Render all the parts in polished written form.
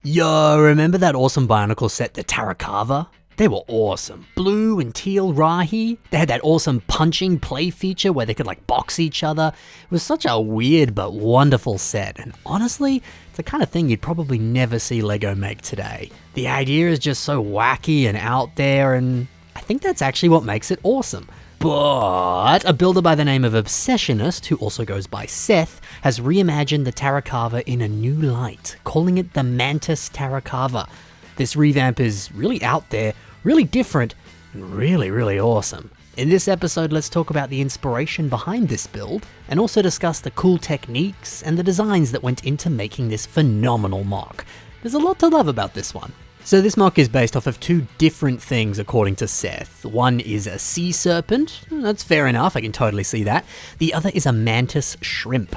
Yo, remember that awesome Bionicle set, the Tarakava? They were awesome. Blue and teal Rahi. They had that awesome punching play feature where they could like box each other. It was such a weird but wonderful set, and honestly, it's the kind of thing you'd probably never see LEGO make today. The idea is just so wacky and out there, and I think that's actually what makes it awesome. But a builder by the name of Obsessionist, who also goes by Seth, has reimagined the Tarakava in a new light, calling it the Mantis Tarakava. This revamp is really out there, really different, and really awesome. In this episode, let's talk about the inspiration behind this build, and also discuss the cool techniques and the designs that went into making this phenomenal MOC. There's a lot to love about this one. So this MOC is based off of two different things according to Seth. One is a sea serpent, that's fair enough, I can totally see that. The other is a mantis shrimp.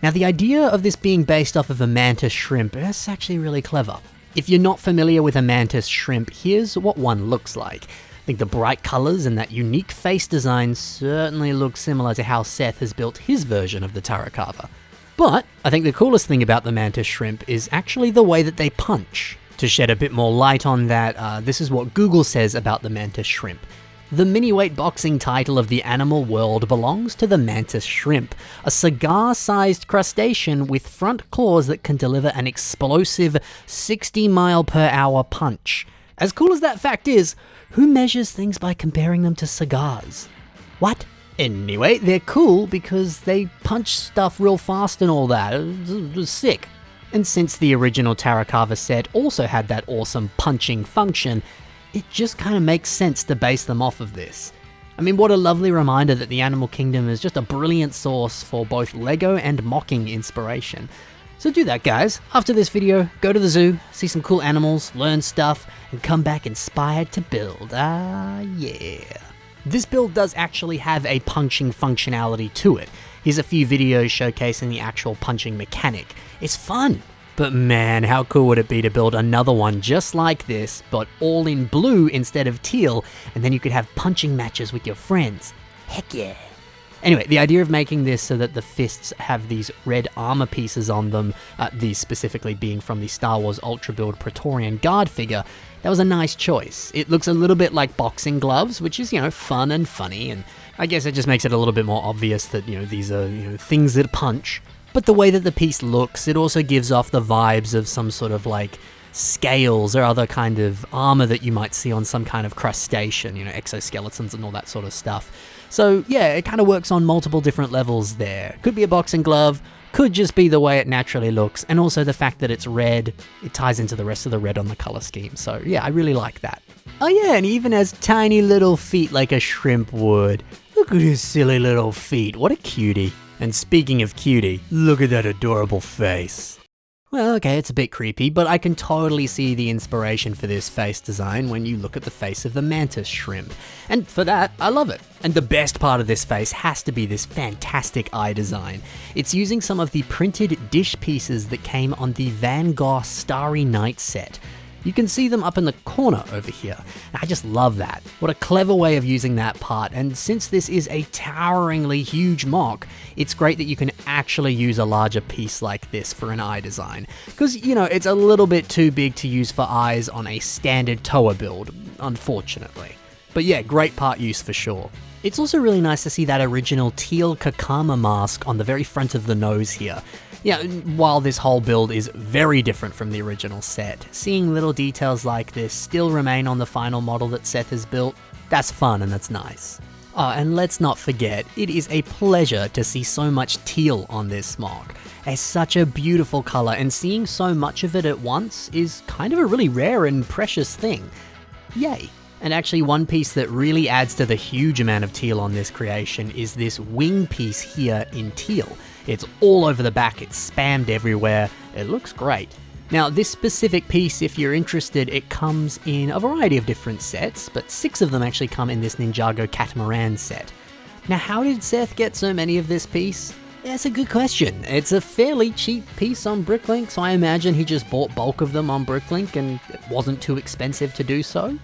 Now the idea of this being based off of a mantis shrimp is actually really clever. If you're not familiar with a mantis shrimp, here's what one looks like. I think the bright colors and that unique face design certainly look similar to how Seth has built his version of the Tarakava. But I think the coolest thing about the mantis shrimp is actually the way that they punch. To shed a bit more light on that, this is what Google says about the mantis shrimp. The mini-weight boxing title of the animal world belongs to the mantis shrimp, a cigar-sized crustacean with front claws that can deliver an explosive 60-mile-per-hour punch. As cool as that fact is, who measures things by comparing them to cigars? What? Anyway, they're cool because they punch stuff real fast and all that. It was sick. And since the original Tarakava set also had that awesome punching function, it just kind of makes sense to base them off of this. I mean, what a lovely reminder that the animal kingdom is just a brilliant source for both LEGO and mocking inspiration. So do that, guys. After this video, go to the zoo, see some cool animals, learn stuff, and come back inspired to build. Yeah. This build does actually have a punching functionality to it. Here's a few videos showcasing the actual punching mechanic. It's fun, but man, how cool would it be to build another one just like this, but all in blue instead of teal, and then you could have punching matches with your friends. Heck yeah. Anyway, the idea of making this so that the fists have these red armor pieces on them, these specifically being from the Star Wars Ultra Build Praetorian Guard figure, that was a nice choice. It looks a little bit like boxing gloves, which is, fun and funny, and I guess it just makes it a little bit more obvious that, these are, things that punch. But the way that the piece looks, it also gives off the vibes of some sort of like scales or other kind of armor that you might see on some kind of crustacean, exoskeletons and all that sort of stuff. So yeah, it kind of works on multiple different levels there. Could be a boxing glove, could just be the way it naturally looks, and also the fact that it's red, it ties into the rest of the red on the color scheme. So yeah, I really like that. Oh yeah, and he even has tiny little feet like a shrimp would. Look at his silly little feet, what a cutie. And speaking of cutie, look at that adorable face. Well, okay, it's a bit creepy, but I can totally see the inspiration for this face design when you look at the face of the mantis shrimp. And for that, I love it. And the best part of this face has to be this fantastic eye design. It's using some of the printed dish pieces that came on the Van Gogh Starry Night set. You can see them up in the corner over here. I just love that. What a clever way of using that part, and since this is a toweringly huge MOC, it's great that you can actually use a larger piece like this for an eye design. Because, it's a little bit too big to use for eyes on a standard Toa build, unfortunately. But yeah, great part use for sure. It's also really nice to see that original teal Kakama mask on the very front of the nose here. Yeah, while this whole build is very different from the original set, seeing little details like this still remain on the final model that Seth has built, that's fun and that's nice. Oh, and let's not forget, it is a pleasure to see so much teal on this MOC. It's such a beautiful color, and seeing so much of it at once is kind of a really rare and precious thing. Yay. And actually one piece that really adds to the huge amount of teal on this creation is this wing piece here in teal. It's all over the back, it's spammed everywhere, it looks great. Now this specific piece, if you're interested, it comes in a variety of different sets, but 6 of them actually come in this Ninjago Catamaran set. Now how did Seth get so many of this piece? That's a good question. It's a fairly cheap piece on Bricklink, so I imagine he just bought bulk of them on Bricklink and it wasn't too expensive to do so.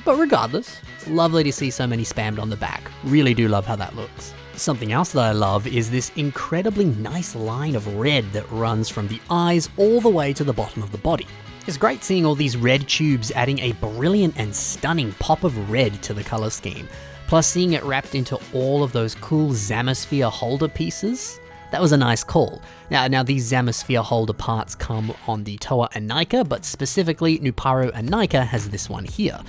But regardless, it's lovely to see so many spammed on the back. Really do love how that looks. Something else that I love is this incredibly nice line of red that runs from the eyes all the way to the bottom of the body. It's great seeing all these red tubes adding a brilliant and stunning pop of red to the color scheme, plus seeing it wrapped into all of those cool Zamasphere holder pieces. That was a nice call. Now these Zamasphere holder parts come on the Toa and Nika, but specifically Nuparo and Nika has this one here.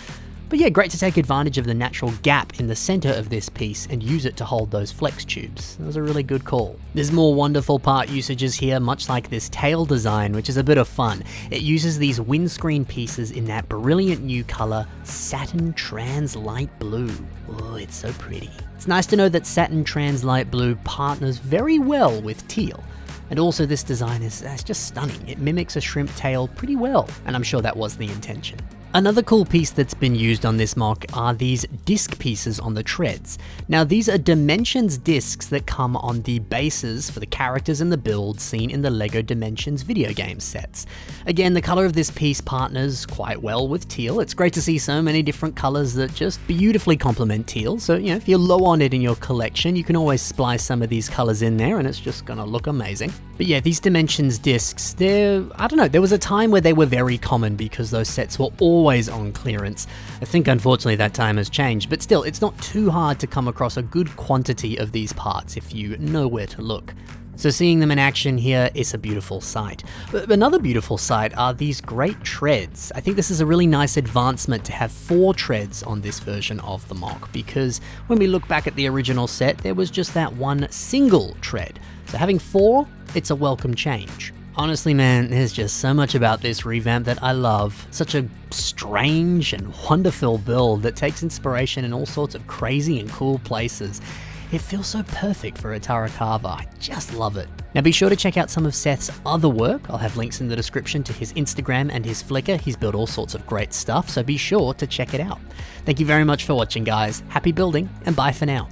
But yeah, great to take advantage of the natural gap in the center of this piece and use it to hold those flex tubes. That was a really good call. There's more wonderful part usages here, much like this tail design, which is a bit of fun. It uses these windscreen pieces in that brilliant new color, Satin Trans Light Blue. Oh, it's so pretty. It's nice to know that Satin Trans Light Blue partners very well with teal. And also this design is just stunning. It mimics a shrimp tail pretty well, and I'm sure that was the intention. Another cool piece that's been used on this MOC are these disc pieces on the treads. Now these are Dimensions discs that come on the bases for the characters and the builds seen in the LEGO Dimensions video game sets. Again, the color of this piece partners quite well with teal. It's great to see so many different colors that just beautifully complement teal. So, you know, if you're low on it in your collection, you can always splice some of these colors in there and it's just gonna look amazing. But yeah, these Dimensions discs, I don't know, there was a time where they were very common because those sets were always on clearance. I think unfortunately that time has changed, but still, it's not too hard to come across a good quantity of these parts if you know where to look. So seeing them in action here is a beautiful sight. But another beautiful sight are these great treads. I think this is a really nice advancement to have 4 treads on this version of the MOC, because when we look back at the original set, there was just that one single tread. So having 4, it's a welcome change. Honestly, man, there's just so much about this revamp that I love. Such a strange and wonderful build that takes inspiration in all sorts of crazy and cool places. It feels so perfect for a Tarakava. I just love it. Now be sure to check out some of Seth's other work. I'll have links in the description to his Instagram and his Flickr. He's built all sorts of great stuff, so be sure to check it out. Thank you very much for watching, guys. Happy building, and bye for now.